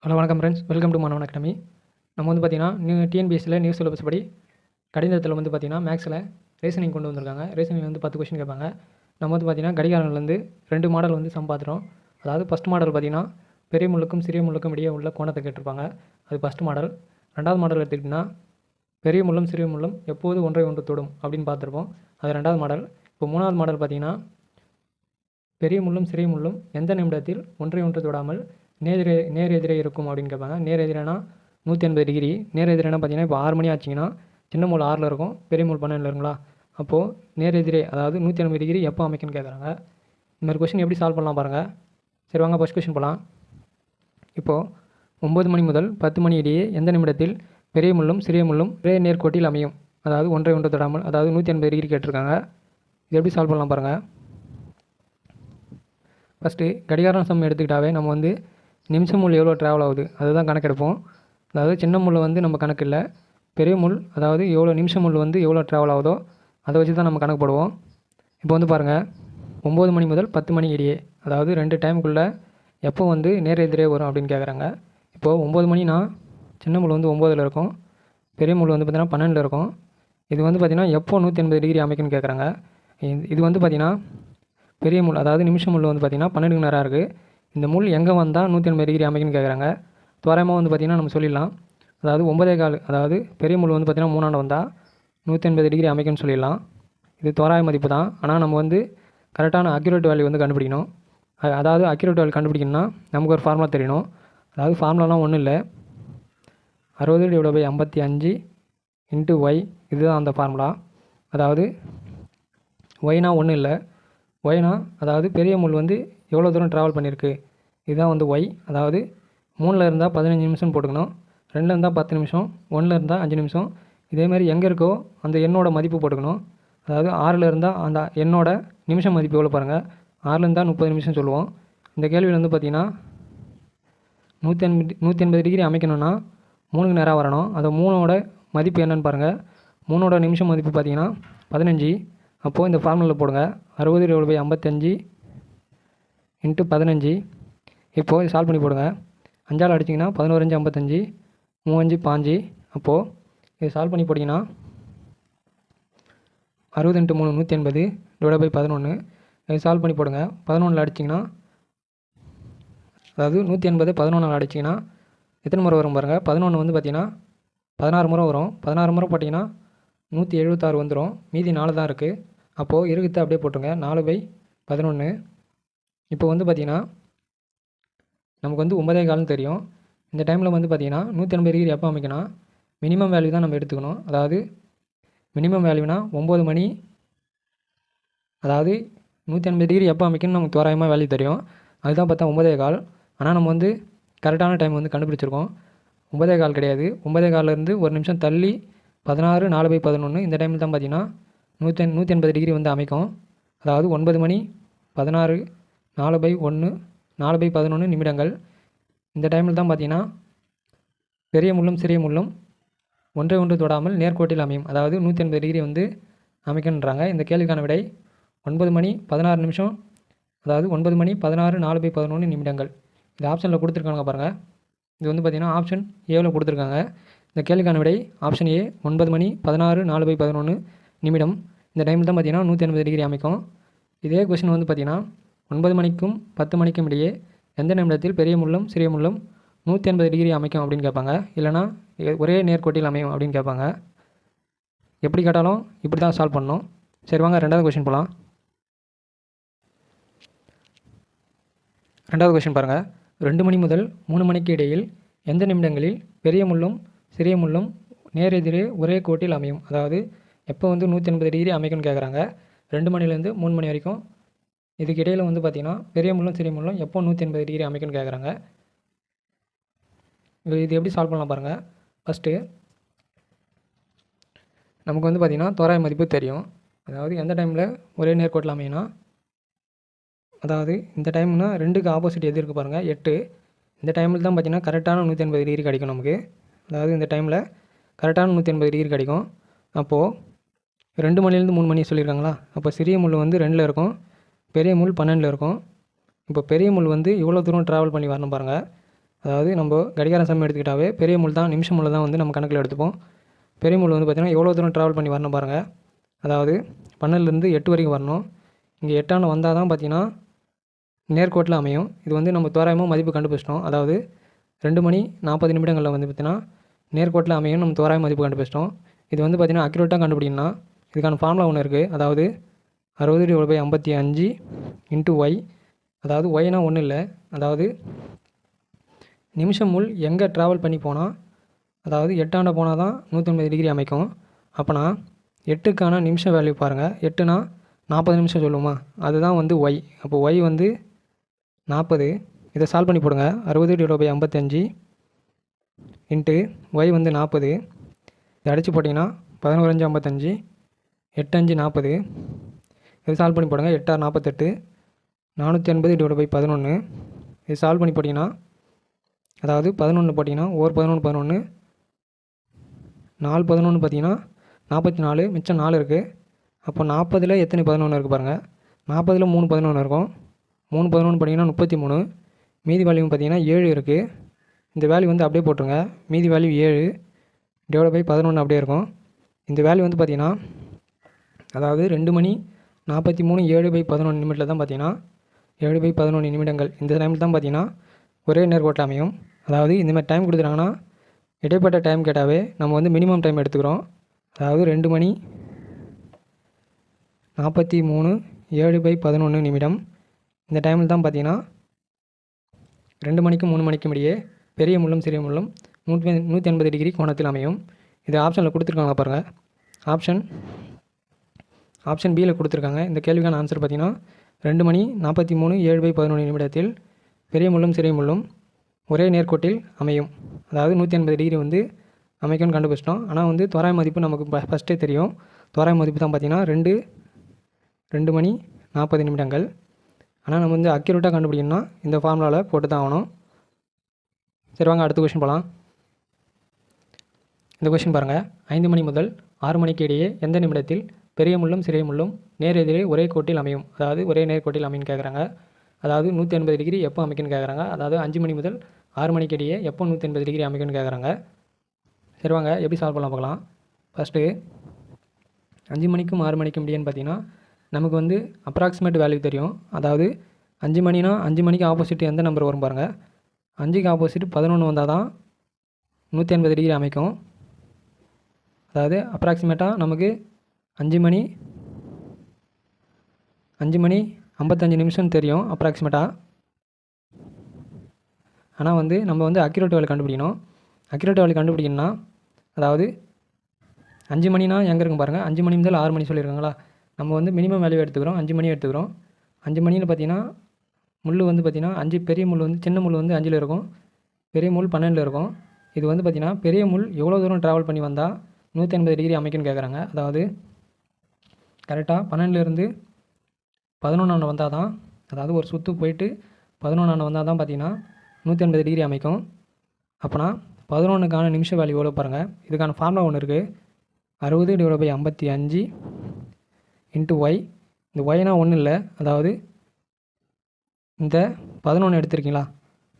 Hello வணக்கம் friends, welcome to மாணவன் academy. நம்ம வந்து பார்த்திங்கன்னா டிஎன்பிஎஸ்சியில் நியூஸ் சிலபஸ் படி கணிதத்தில் வந்து பார்த்திங்கன்னா மேக்ஸில் ரீசனிங் கொண்டு வந்திருக்காங்க. ரீசனிங் வந்து 10 கொஸ்டின் கேட்பாங்க. நம்ம வந்து பார்த்திங்கன்னா கடிகாரங்கள்லேருந்து 2 மாடல் வந்து சம் பார்த்துட்டோம். அதாவது ஃபஸ்ட் மாடல் பார்த்திங்கன்னா பெரிய முள்ளுக்கும் சிறிய முள்ளுக்கும் இடையே உள்ள கோணத்தை கேட்டிருப்பாங்க. அது ஃபஸ்ட் மாடல். ரெண்டாவது மாடல் எடுத்துக்கிட்டிங்கன்னா பெரிய முள்ளும் சிறிய முள்ளும் எப்போது ஒன்றை ஒன்று தொடும் அப்படின்னு பார்த்துருப்போம். அது ரெண்டாவது மாடல். இப்போ மூணாவது மாடல் பார்த்திங்கன்னா பெரிய முள்ளும் சிறிய முள்ளும் எந்த நிமிடத்தில் ஒன்றை ஒன்று தொடாமல் நேர் எதிரே இருக்கும் அப்படின்னு கேட்பாங்க. நேர் எதிரேனா 180 டிகிரி. நேர் எதிரேனா பார்த்தீங்கன்னா இப்போ 6 மணி ஆச்சிங்கன்னா சின்ன முள் 6ல் இருக்கும், பெரிய முள் 12ல் இருக்குங்களா. அப்போது நேர் எதிரே அதாவது 180 டிகிரி எப்போ அமைக்குன்னு கேட்குறாங்க. இந்த மாதிரி கொஸ்டின் எப்படி சால்வ் பண்ணலாம் பாருங்கள். சரி வாங்க ஃபஸ்ட் கொஸ்டின் போகலாம். இப்போது 9 மணி முதல் 10 மணி இடையே எந்த நிமிடத்தில் பெரிய முள்ளும் சிறிய முள்ளும் ஒரே நேர்கோட்டில் அமையும், அதாவது ஒன்றை ஒன்று தொடாமல், அதாவது 180 டிகிரி கேட்டிருக்காங்க. இது எப்படி சால்வ் பண்ணலாம் பாருங்கள். ஃபஸ்ட்டு கடிகாரம் சம் எடுத்துக்கிட்டாவே நம்ம வந்து நிமிஷம் முள் எவ்வளோ ட்ராவல் ஆகுது அதுதான் கணக்கெடுப்போம். அதாவது சின்ன முள் வந்து நம்ம கணக்கு இல்லை, பெரிய முள் அதாவது எவ்வளோ நிமிஷம் முள் வந்து எவ்வளோ ட்ராவல் ஆகுதோ அதை வச்சு தான் நம்ம கணக்கு போடுவோம். இப்போ வந்து பாருங்கள், 9 மணி முதல் 10 மணி இடையே, அதாவது 2 டைமுக்குள்ளே எப்போ வந்து நேர் எதிரே வரும் அப்படின்னு கேட்குறாங்க. இப்போது 9 மணினா சின்ன முள் வந்து 9ல் இருக்கும், பெரிய முள் வந்து பார்த்திங்கன்னா 12ல் இருக்கும். இது வந்து பார்த்திங்கன்னா எப்போ 180 டிகிரி அமைக்குன்னு கேட்குறாங்க. இது வந்து பார்த்திங்கன்னா பெரிய முள் அதாவது நிமிஷம் முள் வந்து பார்த்திங்கன்னா 12 நேரம் இருக்குது. இந்த முள் எங்கே வந்தால் 180 டிகிரி அமைக்குன்னு கேட்குறாங்க. தோராயமாக வந்து பார்த்திங்கன்னா நம்ம சொல்லிடலாம். அதாவது 9.25, அதாவது பெரிய முள் வந்து பார்த்திங்கன்னா 3ஆண்டு வந்தால் 180 டிகிரி அமைக்குன்னு சொல்லிடலாம். இது தோராய மதிப்பு தான். ஆனால் நம்ம வந்து கரெக்டான அக்யூரேட் வேல்யூ வந்து கண்டுபிடிக்கணும். அதாவது அக்யூரேட் வேல்யூ கண்டுபிடிக்கணும்னா நமக்கு ஒரு ஃபார்முலா தெரியணும். அதாவது ஃபார்முலாலாம் ஒன்றும் இல்லை, 60/55 × y, இதுதான் அந்த ஃபார்முலா. அதாவது ஒய்னா ஒன்றும் இல்லை, ஒய்னா அதாவது பெரிய முள் வந்து எவ்வளோ தூரம் ட்ராவல் பண்ணியிருக்கு, இதுதான் வந்து ஒய். அதாவது 3ல் இருந்தால் 15 நிமிஷம் போட்டுக்கணும், 2ல் இருந்தால் 10 நிமிஷம், 1ல் இருந்தால் 5 நிமிஷம். இதேமாதிரி எங்கே இருக்கோ அந்த எண்ணோட மதிப்பு போட்டுக்கணும். அதாவது 6ல் இருந்தால் அந்த எண்ணோட நிமிஷம் மதிப்பு எவ்வளோ பாருங்கள். 6ல் இருந்தால் 30 நிமிஷம் சொல்லுவோம். இந்த கேள்வியில் வந்து பார்த்திங்கன்னா 180 டிகிரி அமைக்கணும்னா 3க்கு நேராக வரணும். அந்த 3ஓட மதிப்பு என்னென்னு பாருங்கள். 3ஓட நிமிஷம் மதிப்பு பார்த்திங்கன்னா 15. அப்போது இந்த ஃபார்முலாவில் போடுங்க, 60/55 × 15. இப்போது இது சால்வ் பண்ணி போடுங்க. 5ஆல் அடிச்சிங்கன்னா 11×5 55, 3×5 5. அப்போது இது சால்வ் பண்ணி போட்டிங்கன்னா 60 × 3 180 /11. இது சால்வ் பண்ணி போடுங்க. 11ல் அடிச்சிங்கன்னா அதாவது 180 11ஆல் அடிச்சிங்கன்னா எத்தனை முறை வரும் பாருங்கள். 11 வந்து பார்த்திங்கன்னா 16 முறை வரும். 16 முறை போட்டிங்கன்னா 176 வந்துடும். மீதி 4 தான் இருக்குது. அப்போது இருக்கிறத அப்படியே போட்டுருங்க, 4/11. இப்போ வந்து பார்த்திங்கன்னா நமக்கு வந்து 9.25 தெரியும். இந்த டைமில் வந்து பார்த்திங்கன்னா 180 டிகிரி எப்போ அமைக்கணும், மினிமம் வேல்யூ தான் நம்ம எடுத்துக்கணும். அதாவது மினிமம் வேல்யூனா 9 மணி, அதாவது 180 டிகிரி எப்போ அமைக்கணும்னு நமக்கு தோராயமாக வேல்யூ தெரியும். அதுதான் பார்த்தா 9.25. ஆனால் நம்ம வந்து கரெக்டான டைம் வந்து கண்டுபிடிச்சிருக்கோம். 9.25 கிடையாது, 9.25லேருந்து ஒரு நிமிஷம் தள்ளி 16 4/11. இந்த டைமில் தான் பார்த்திங்கன்னா 180 டிகிரி வந்து அமைக்கும். அதாவது 9 மணி 16 4/1 4/11 நிமிடங்கள். இந்த டைமில் தான் பார்த்திங்கன்னா பெரிய முள்ளும் சிறிய முள்ளும் ஒன்றை ஒன்று தொடாமல் நேர்கோட்டில் அமையும், அதாவது 180 டிகிரி வந்து அமைக்கணுன்றாங்க. இந்த கேள்விக்கான விடை 9 மணி 16 நிமிஷம், அதாவது 9 மணி 16 4/11 நிமிடங்கள். இது ஆப்ஷனில் கொடுத்துருக்காங்க பாருங்கள். இது வந்து பார்த்திங்கன்னா ஆப்ஷன் ஏவில் கொடுத்துருக்காங்க. இந்த கேள்விக்கான விடை ஆப்ஷன் ஏ, 9 மணி 16 4/11 நிமிடம். இந்த டைமில் தான் பார்த்திங்கன்னா 180 டிகிரி அமைக்கும். இதே கொஸ்டின் வந்து பார்த்திங்கன்னா 9 மணிக்கும் 10 மணிக்கும் இடையே எந்த நிமிடத்தில் பெரிய முள்ளும் சிறிய முள்ளும் 180 டிகிரி அமைக்கும் அப்படின்னு கேட்பாங்க. இல்லைனா ஒரே நேர்கோட்டில் அமையும் அப்படின்னு கேட்பாங்க. எப்படி கேட்டாலும் இப்படி தான் சால்வ் பண்ணணும். சரி வாங்க ரெண்டாவது கொஸ்டின் போகலாம். ரெண்டாவது கொஸ்டின் பாருங்கள். 2 மணி முதல் 3 மணிக்கு இடையில் எந்த நிமிடங்களில் பெரிய முள்ளும் சிறிய முள்ளும் நேரெதிரே ஒரே கோட்டில் அமையும், அதாவது எப்போ வந்து 180 டிகிரி அமைக்கும்னு கேட்குறாங்க. 2 மணிலேருந்து 3 மணி வரைக்கும் இதுக்கு இடையில் வந்து பார்த்திங்கன்னா பெரிய முள்ளும் சிறிய முள்ளும் எப்போ 180 டிகிரி அமைக்கும்னு கேட்குறாங்க. இது எப்படி சால்வ் பண்ணலாம் பாருங்கள். ஃபஸ்ட்டு நமக்கு வந்து பார்த்திங்கன்னா தோராய மதிப்பு தெரியும். அதாவது எந்த டைமில் ஒரே நேர்கோட்டில் அமையினா, அதாவது இந்த டைம்னா 2க்கு ஆப்போசிட் எது இருக்குது பாருங்கள், 8. இந்த டைமில் தான் பார்த்திங்கன்னா கரெக்டான 180 டிகிரி கிடைக்கும் நமக்கு. அதாவது இந்த டைமில் கரெக்டான 180 டிகிரி கிடைக்கும். அப்போது 2 மணிலேருந்து 3 மணி சொல்லியிருக்காங்களா, அப்போ சிறிய முள் வந்து 2ல் இருக்கும், பெரிய முள் 12ல் இருக்கும். இப்போ பெரிய முள் வந்து இவ்வளோ தூரம் ட்ராவல் பண்ணி வரணும் பாருங்கள். அதாவது நம்ம கடிகார சமயம் எடுத்துக்கிட்டாவே பெரிய முள் தான் நிமிஷம் முள் தான் வந்து நம்ம கணக்கில் எடுத்துப்போம். பெரிய முள் வந்து பார்த்திங்கன்னா எவ்வளோ தூரம் ட்ராவல் பண்ணி வரணும் பாருங்கள். அதாவது 12லேருந்து 8 வரைக்கும் வரணும். இங்கே 8 வந்தால் தான் பார்த்திங்கன்னா நேர்கோட்டில் அமையும். இது வந்து நம்ம தோராயமாக மதிப்பு கண்டுபிடிச்சிட்டோம். அதாவது 2 மணி 40 நிமிடங்களில் வந்து பார்த்திங்கன்னா நேர்கோட்டில் அமையும் நம்ம தோராய மதிப்பு கண்டுபிடிச்சிட்டோம். இது வந்து பார்த்திங்கன்னா அக்யூரேட்டாக கண்டுபிடிக்கணும்னா இதுக்கான ஃபார்முலா ஒன்று இருக்குது. அதாவது 60/55 × y. அதாவது ஒய்னா ஒன்றும் இல்லை, அதாவது நிமிஷம் முள் எங்கே ட்ராவல் பண்ணி போனால், அதாவது 8 போனால் தான் 180 டிகிரி அமைக்கும். அப்போனா 8க்கான நிமிஷம் வேல்யூ பாருங்கள். 8னா 40 நிமிஷம் சொல்லுமா, அதுதான் வந்து ஒய். அப்போ ஒய் வந்து 40. இதை சால்வ் பண்ணி போடுங்க. 60/55 இன்ட்டு ஒய் வந்து 40. இதை அடித்து போட்டிங்கன்னா 11×5 = 55, 8×5 = 40. இதை சால்வ் பண்ணி போடுங்க. 8×6 = 48, 480/11. இது சால்வ் பண்ணி போட்டிங்கன்னா, அதாவது 11 போட்டிங்கன்னா 11 11, 4 11 பார்த்தீங்கன்னா 44, மிச்சம் 4 இருக்குது. அப்போ 40ல் எத்தனை 11 இருக்குது பாருங்கள். 40ல் 3 11 இருக்கும். 3 11 பார்த்தீங்கன்னா 33. மீதி வேல்யூ பார்த்தீங்கன்னா 7 இருக்குது. இந்த வேல்யூ வந்து அப்படியே போட்டுருங்க. மீதி வேல்யூ 7/11 அப்படியே இருக்கும். இந்த வேல்யூ வந்து பார்த்திங்கன்னா, அதாவது 2 மணி 43 7/11 நிமிடத்தில் தான் பார்த்தீங்கன்னா 7/11 நிமிடங்கள். இந்த டைமில் தான் பார்த்தீங்கன்னா ஒரே நேர்கோட்டில் அமையும். அதாவது இந்தமாதிரி டைம் கொடுத்துட்டாங்கன்னா இடைப்பட்ட டைம் கேட்டாவே நம்ம வந்து மினிமம் டைம் எடுத்துக்கிறோம். அதாவது 2 மணி 43 7/11 நிமிடம். இந்த டைமில் தான் பார்த்தீங்கன்னா 2 மணிக்கும் 3 மணிக்கும் இடையே பெரிய முள்ளும் சிறிய முள்ளும் 180 டிகிரி கோணத்தில் அமையும். இது ஆப்ஷனில் கொடுத்துருக்காங்க பாருங்கள். ஆப்ஷன் பியில் கொடுத்துருக்காங்க. இந்த கேள்விக்கான ஆன்சர் பார்த்திங்கன்னா 2 மணி 43 7/11 நிமிடத்தில் பெரிய முள்ளும் சிறிய முள்ளும் ஒரே நேர்கோட்டில் அமையும். அதாவது 180 டிகிரி வந்து அமைக்கும்னு கண்டுபிடிச்சிட்டோம். ஆனால் வந்து தோராய மதிப்பு நமக்கு ஃபஸ்ட்டே தெரியும். தோராய மதிப்பு தான் பார்த்திங்கன்னா 2 மணி 40 நிமிடங்கள். ஆனால் நம்ம வந்து அக்யூரேட்டாக கண்டுபிடிக்கணும்னா இந்த ஃபார்முலாவில் போட்டு தான் ஆகணும். சரி வாங்க அடுத்த கொஷின் போகலாம். இந்த கொஷின் பாருங்கள். 5 மணி முதல் 6 மணிக்கு இடையே எந்த நிமிடத்தில் பெரிய முள்ளும் சிறிய முள்ளும் நேர் எதிரே ஒரே கோட்டில் அமையும், அதாவது ஒரே நேர்கோட்டில் அமைன்னு கேட்குறாங்க. அதாவது 180 டிகிரி எப்போ அமைக்குன்னு கேட்குறாங்க. அதாவது 5 மணி முதல் 6 மணிக்கு இடையே எப்போ 180 டிகிரி அமைக்குன்னு கேட்குறாங்க. சரி வாங்க எப்படி சால்வ் பண்ணலாம் பார்க்கலாம். ஃபஸ்ட்டு 5 மணிக்கும் 6 மணிக்கும் இடையேன்னு பார்த்தீங்கன்னா நமக்கு வந்து அப்ராக்சிமேட் வேல்யூ தெரியும். அதாவது 5 மணினா 5 மணிக்கு ஆப்போசிட் எந்த நம்பர் வரும் பாருங்கள். 5க்கு ஆப்போசிட் 11 வந்தால் தான் 180 டிகிரி அமைக்கும். அதாவது அப்ராக்சிமேட்டாக நமக்கு 5 மணி 55 நிமிஷம் தெரியும் அப்ராக்சிமேட்டாக. ஆனால் வந்து நம்ம வந்து அக்யூரேட் வேல்யூ கண்டுபிடிக்கணும். அக்யூரேட் வேல்யூ கண்டுபிடிக்கணும்னா, அதாவது 5 மணினா எங்கே இருக்கும் பாருங்கள். 5 மணி முதல் 6 மணி சொல்லியிருக்காங்களா. நம்ம வந்து மினிமம் வேல்யூ எடுத்துக்கிறோம். 5 மணி எடுத்துக்கிறோம். 5 மணின்னு பார்த்தீங்கன்னா முள் வந்து பார்த்திங்கன்னா 5 பெரிய முள் வந்து சின்ன முள் வந்து 5ல் இருக்கும், பெரிய முள் 12ல் இருக்கும். இது வந்து பார்த்திங்கன்னா பெரிய முள் எவ்வளோ தூரம் ட்ராவல் பண்ணி வந்தால் 180 டிகிரி அமைக்குன்னு கேட்குறாங்க. அதாவது கரெக்டாக 12லேருந்து 11 வந்தால் தான், அதாவது ஒரு சுற்று போயிட்டு 11 வந்தால் தான் பார்த்திங்கன்னா 180 டிகிரி அமைக்கும். அப்போனா 11க்கான நிமிஷ வேல்யூ எவ்வளோ பாருங்கள். இதுக்கான ஃபார்முலா ஒன்று இருக்குது. 60/55 × ஒய். இந்த ஒய்னா ஒன்றும் இல்லை, அதாவது இந்த 11 எடுத்துருக்கீங்களா,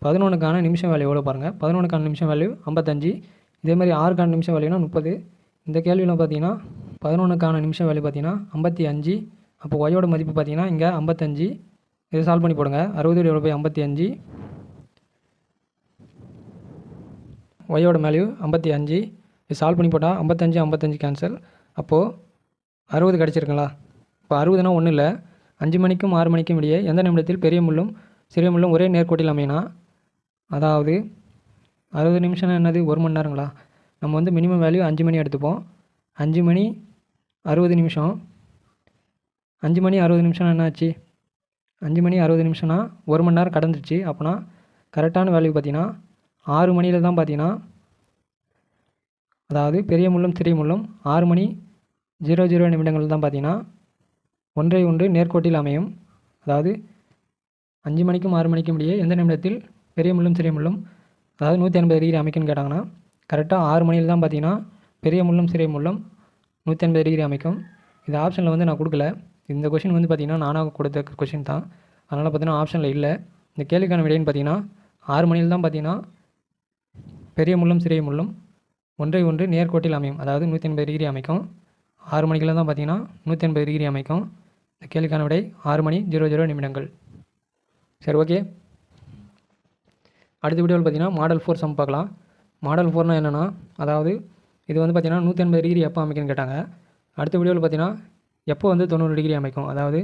11க்கான நிமிஷம் வேல்யூ எவ்வளோ பாருங்கள். 11க்கான நிமிஷம் வேல்யூ 55. இதே மாதிரி 6க்கான நிமிஷம் வேல்யூனா 30. இந்த கேள்வியில் பார்த்தீங்கன்னா 11க்கான நிமிஷம் வேல்யூ பார்த்தீங்கன்னா 55. அப்போ ஒய்யோட மதிப்பு பார்த்தீங்கன்னா இங்கே 55. இதை சால்வ் பண்ணி போடுங்க. 60/55 ஒய்யோட வேல்யூ 55. இது சால்வ் பண்ணி போட்டால் 55 கேன்சல். அப்போது 60 கிடச்சிருக்குங்களா. இப்போ 60னா ஒன்றும் இல்லை, 5 மணிக்கும் 6 மணிக்கும் இடையே எந்த நிமிடத்தில் பெரிய முள்ளும் சிறிய முள்ளும் ஒரே நேர்கோட்டில் அமையினா, அதாவது 60 நிமிஷம்னா என்னது, 1 மணி நேரங்களா. நம்ம வந்து மினிமம் வேல்யூ 5 மணி எடுத்துப்போம். 5 மணி 60 நிமிஷம். 5 மணி 60 நிமிஷம்னா என்னாச்சு, 5 மணி 60 நிமிஷம்னா 1 மணி நேரம் கடந்துருச்சு. அப்போனா கரெக்டான வேல்யூ பார்த்தீங்கன்னா 6 மணியில் தான் பார்த்தீங்கன்னா, அதாவது பெரிய முள்ளும் சிறிய முள்ளும் 6 மணி 00 நிமிடங்கள் தான் பார்த்தீங்கன்னா ஒன்றை ஒன்று நேர்கோட்டில் அமையும். அதாவது 5 மணிக்கும் 6 மணிக்கும் இடையே எந்த நிமிடத்தில் பெரிய முள்ளும் சிறிய முள்ளும் அதாவது 180 டிகிரி அமைக்குன்னு கேட்டாங்கன்னா, கரெக்டாக 6 மணியில் தான் பார்த்தீங்கன்னா பெரிய முள்ளும் சிறிய முள்ளும் 180 டிகிரி அமைக்கும். இது ஆப்ஷனில் வந்து நான் கொடுக்கல. இந்த கொஷின் வந்து பார்த்திங்கன்னா நானாக கொடுத்த கொஷின் தான். அதனால் பார்த்தீங்கன்னா ஆப்ஷனில் இல்லை. இந்த கேள்விக்கான விடைன்னு பார்த்தீங்கன்னா 6 மணியில் தான் பார்த்தீங்கன்னா பெரிய முள்ளும் சிறிய முள்ளும் ஒன்றை ஒன்று நேர்கோட்டில் அமையும். அதாவது 180 டிகிரி அமைக்கும். 6 மணிக்கெல்லாம் தான் பார்த்தீங்கன்னா 180 டிகிரி அமைக்கும். இந்த கேள்விக்கான விடை 6:00 சரி, ஓகே. அடுத்த வீடியோவில் பார்த்தீங்கன்னா மாடல் 4 சம் பார்க்கலாம். மாடல் 4னா என்னென்னா, அதாவது இது வந்து பார்த்தீங்கன்னா 180 டிகிரி எப்போ அமைக்குன்னு கேட்டாங்க. அடுத்த வீடியோவில் பார்த்தீங்கன்னா எப்போ வந்து 90 டிகிரி அமைக்கும், அதாவது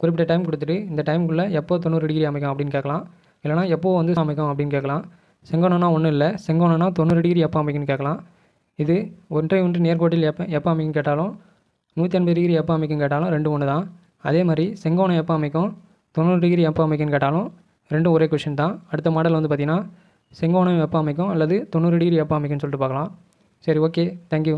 குறிப்பிட்ட டைம் கொடுத்துட்டு இந்த டைமுக்குள்ளே எப்போ 90 டிகிரி அமைக்கும் அப்படின்னு கேட்கலாம். இல்லைனா எப்போ வந்து அமைக்கும் அப்படின்னு கேட்கலாம். செங்கோணம்னா ஒன்றும் இல்லை, செங்கோணம்னா 90 டிகிரி எப்போ அமைக்குன்னு கேட்கலாம். இது ஒன்றை ஒன்று நேர்கோட்டில் எப்போ அமைக்குன்னு கேட்டாலும் 180 டிகிரி எப்போ அமைக்குன்னு கேட்டாலும் ரெண்டும் ஒன்று தான். அதே மாதிரி செங்கோணம் எப்போ அமைக்கும், 90 டிகிரி எப்போ அமைக்குன்னு கேட்டாலும் ரெண்டும் ஒரே கொஷின் தான். அடுத்த மாடல் வந்து பார்த்திங்கன்னா செங்கோணம் எப்போ அமைக்கும் அல்லது 90 டிகிரி எப்போ அமைக்குன்னு சொல்லிட்டு பார்க்கலாம். சரி, ஓகே, தேங்க்யூ.